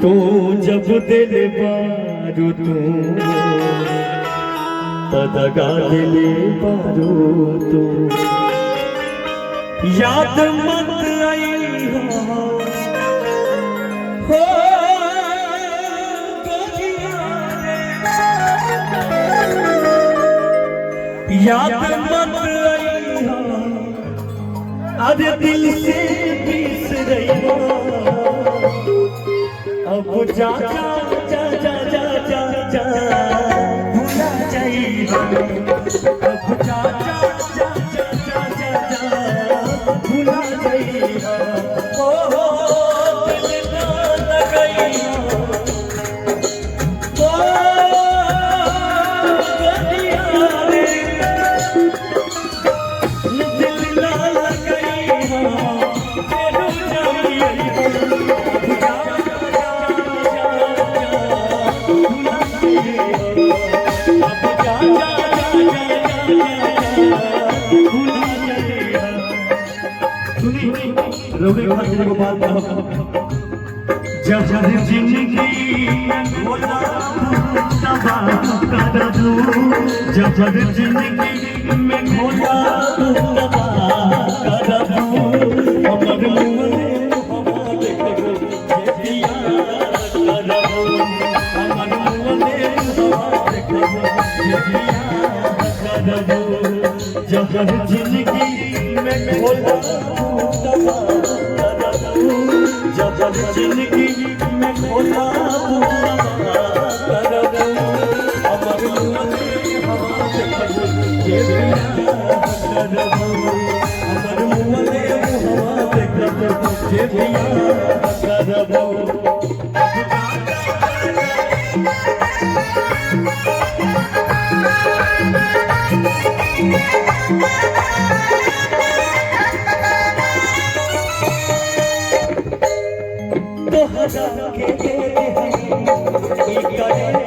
तू जब दिल बारू तू तदगा दिल बारू तू याद मत आई हो याद मत आई अरे दिल से पीस रही हो अब जा जा जा जा जा जा जा भूला जाइए अब जा जा जा जा जा जा जा भूला जाइए ओ दिल ना लगाई ओ गलिया रे दिल ना लगाई तेरू जाइए जब जिंदगी में भोला तबाह कर दूं जब जिंदगी में भोला तबाह कर दूं अमर मुझे हवा देखो दिया कर दूं अमर मुझे हवा देखो दिया कर दूं जब जिंदगी में भोला तबाह जब जिंदगी में भोला कर दूं अमर मुझे हवा देखो दिया कर दूं अमर मुझे हवा देखो दिया कर दूं तोहरा के दे एक